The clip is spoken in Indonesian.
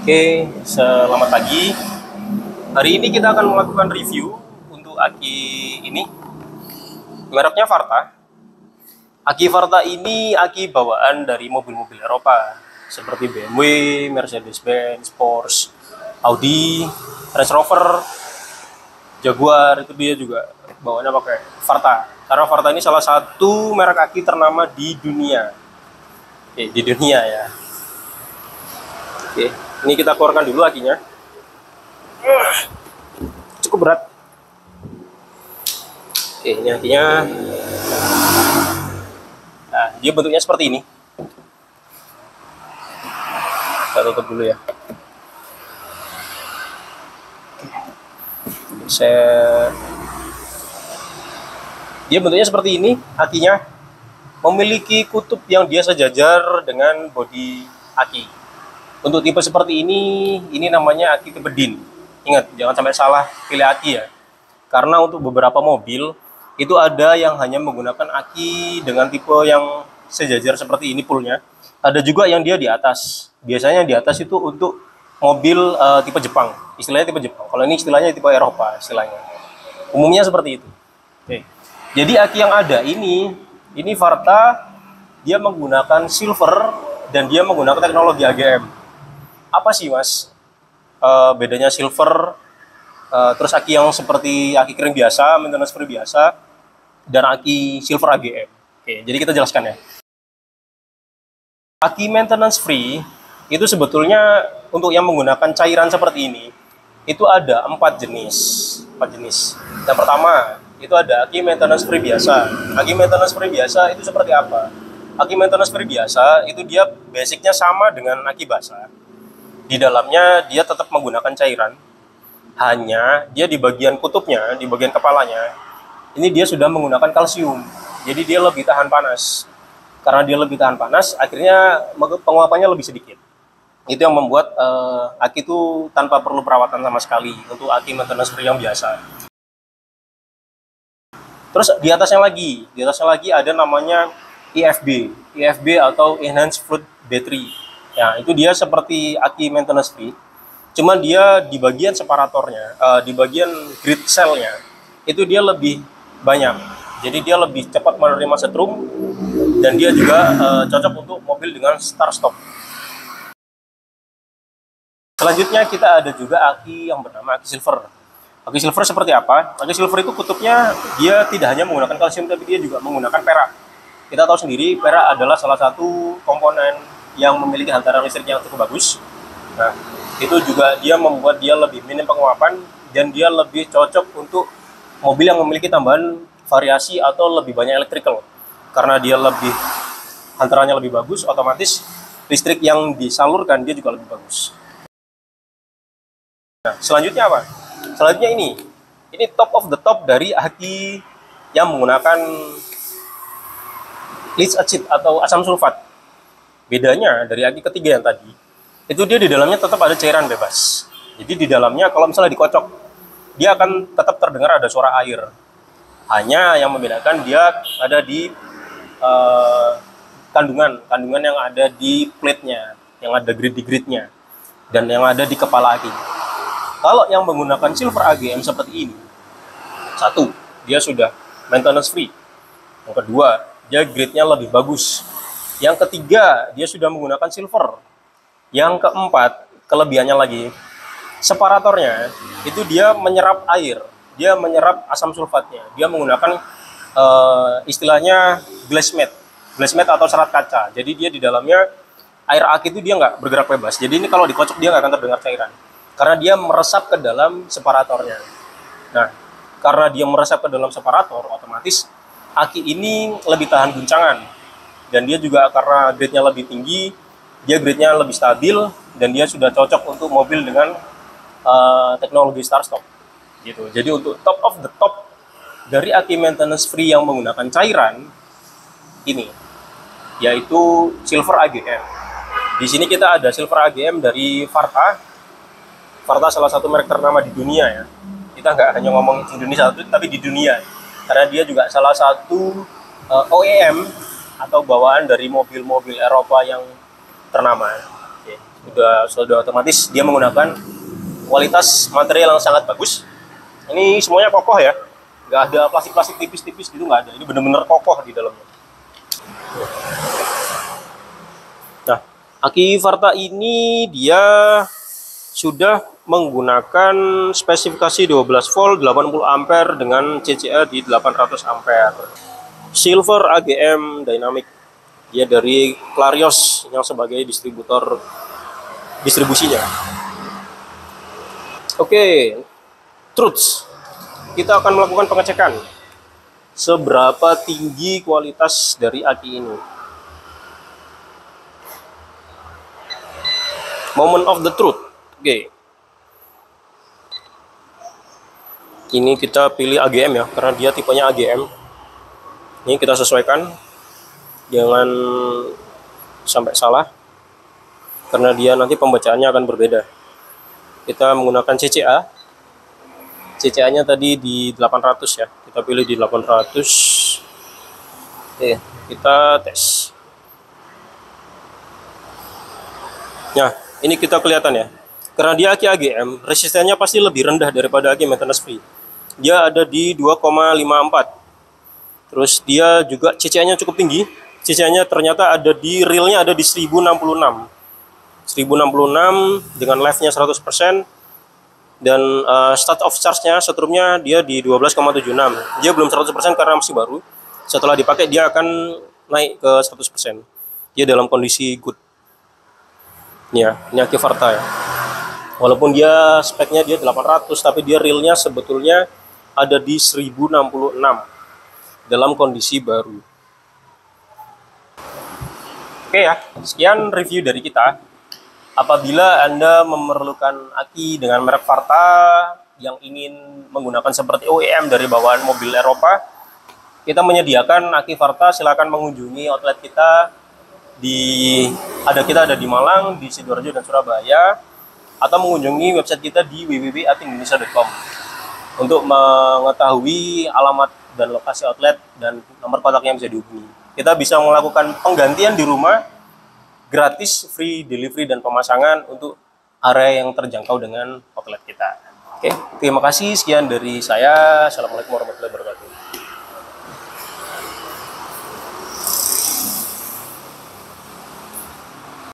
Oke, selamat pagi. Hari ini kita akan melakukan review untuk aki ini. Mereknya Varta. Aki Varta ini aki bawaan dari mobil-mobil Eropa seperti BMW, Mercedes-Benz, Porsche, Audi, Range Rover, Jaguar. Itu dia juga bawaannya pakai Varta. Karena Varta ini salah satu merek aki ternama di dunia. Oke, di dunia ya. Oke, ini kita keluarkan dulu akinya. Cukup berat. Oke, ini akinya. Nah, dia bentuknya seperti ini. Kita tutup dulu ya. Dia bentuknya seperti ini. Akinya memiliki kutub yang dia sejajar dengan bodi aki. Untuk tipe seperti ini namanya aki tipe DIN. Ingat, jangan sampai salah pilih aki ya. Karena untuk beberapa mobil, itu ada yang hanya menggunakan aki dengan tipe yang sejajar seperti ini poolnya. Ada juga yang dia di atas. Biasanya di atas itu untuk mobil tipe Jepang. Istilahnya tipe Jepang. Kalau ini istilahnya tipe Eropa istilahnya. Umumnya seperti itu. Oke. Jadi aki yang ada ini Varta, dia menggunakan silver dan dia menggunakan teknologi AGM. Apa sih mas bedanya silver terus aki yang seperti aki kering biasa, maintenance free biasa, dan aki silver AGM? Oke, jadi kita jelaskan ya. Aki maintenance free itu sebetulnya untuk yang menggunakan cairan seperti ini itu ada 4 jenis. Yang pertama itu ada aki maintenance free biasa. Aki maintenance free biasa itu seperti apa? Aki maintenance free biasa itu dia basicnya sama dengan aki basah. Di dalamnya dia tetap menggunakan cairan, hanya dia di bagian kutubnya, di bagian kepalanya, ini dia sudah menggunakan kalsium. Jadi dia lebih tahan panas. Karena dia lebih tahan panas, akhirnya penguapannya lebih sedikit. Itu yang membuat aki itu tanpa perlu perawatan sama sekali untuk aki maintenance free yang biasa. Terus di atasnya lagi ada namanya EFB atau Enhanced Fluid Battery. Ya, itu dia seperti aki maintenance free, cuman dia di bagian separatornya, di bagian grid cell-nya, itu dia lebih banyak. Jadi dia lebih cepat menerima setrum, dan dia juga cocok untuk mobil dengan start-stop. Selanjutnya kita ada juga aki yang bernama aki silver. Aki silver seperti apa? Aki silver itu kutubnya dia tidak hanya menggunakan kalsium, tapi dia juga menggunakan perak. Kita tahu sendiri, perak adalah salah satu komponen yang memiliki hantaran listrik yang cukup bagus. Nah, itu juga dia membuat dia lebih minim penguapan dan dia lebih cocok untuk mobil yang memiliki tambahan variasi atau lebih banyak electrical. Karena dia lebih hantarannya lebih bagus, otomatis listrik yang disalurkan dia juga lebih bagus. Nah, selanjutnya apa? Selanjutnya ini top of the top dari aki yang menggunakan lead acid atau asam sulfat. Bedanya dari aki ketiga yang tadi, itu dia di dalamnya tetap ada cairan bebas. Jadi di dalamnya kalau misalnya dikocok, dia akan tetap terdengar ada suara air. Hanya yang membedakan dia ada di kandungan yang ada di plate-nya, yang ada grid-gridnya, dan yang ada di kepala aki. Kalau yang menggunakan silver AGM seperti ini, satu, dia sudah maintenance free. Yang kedua, dia gridnya lebih bagus. Yang ketiga, dia sudah menggunakan silver. Yang keempat, kelebihannya lagi, separatornya itu dia menyerap air, dia menyerap asam sulfatnya. Dia menggunakan istilahnya glass mat atau serat kaca. Jadi dia di dalamnya air aki itu dia nggak bergerak bebas. Jadi ini kalau dikocok dia nggak akan terdengar cairan, karena dia meresap ke dalam separatornya. Nah, karena dia meresap ke dalam separator, otomatis aki ini lebih tahan guncangan. Dan dia juga karena grade-nya lebih tinggi, dia grade-nya lebih stabil, dan dia sudah cocok untuk mobil dengan teknologi start-stop. Gitu. Jadi untuk top of the top dari aki maintenance free yang menggunakan cairan ini, yaitu silver AGM. Di sini kita ada silver AGM dari Varta. Varta salah satu merek ternama di dunia ya. Kita nggak hanya ngomong di Indonesia, tapi di dunia. Karena dia juga salah satu OEM atau bawaan dari mobil-mobil Eropa yang ternama. Oke. sudah otomatis dia menggunakan kualitas material yang sangat bagus. Ini semuanya kokoh ya, nggak ada plastik-plastik tipis-tipis gitu, nggak ada. Ini benar-benar kokoh di dalamnya. Nah, aki Varta ini dia sudah menggunakan spesifikasi 12 volt 80 ampere dengan CCA di 800 ampere. Silver AGM Dynamic, dia dari Clarios yang sebagai distribusinya. Oke, truths. Kita akan melakukan pengecekan seberapa tinggi kualitas dari aki ini. Moment of the truth. Oke. Ini kita pilih AGM ya, karena dia tipenya AGM. Ini kita sesuaikan, jangan sampai salah, karena dia nanti pembacaannya akan berbeda. Kita menggunakan CCA. CCA-nya tadi di 800 ya. Kita pilih di 800. Oke, kita tes. Nah, ini kita kelihatan ya. Karena dia aki AGM, resistennya pasti lebih rendah daripada aki maintenance free. Dia ada di 2,54. Terus dia juga CCA-nya cukup tinggi. CCA-nya ternyata ada di realnya ada di 1066. 1066 dengan live-nya 100%. Dan state of charge-nya setrumnya dia di 12,76. Dia belum 100% karena masih baru. Setelah dipakai dia akan naik ke 100%. Dia dalam kondisi good. Ya, ini aki Varta ya. Walaupun dia speknya dia 800, tapi dia realnya sebetulnya ada di 1066 dalam kondisi baru. Oke ya, sekian review dari kita. Apabila Anda memerlukan aki dengan merek Varta yang ingin menggunakan seperti OEM dari bawaan mobil Eropa, kita menyediakan aki Varta. Silakan mengunjungi outlet kita kita ada di Malang, di Sidoarjo dan Surabaya, atau mengunjungi website kita di www.atindonesia.com untuk mengetahui alamat dan lokasi outlet dan nomor kontak yang bisa dihubungi. Kita bisa melakukan penggantian di rumah, gratis, free delivery dan pemasangan untuk area yang terjangkau dengan outlet kita. Oke, terima kasih. Sekian dari saya. Assalamualaikum warahmatullahi wabarakatuh.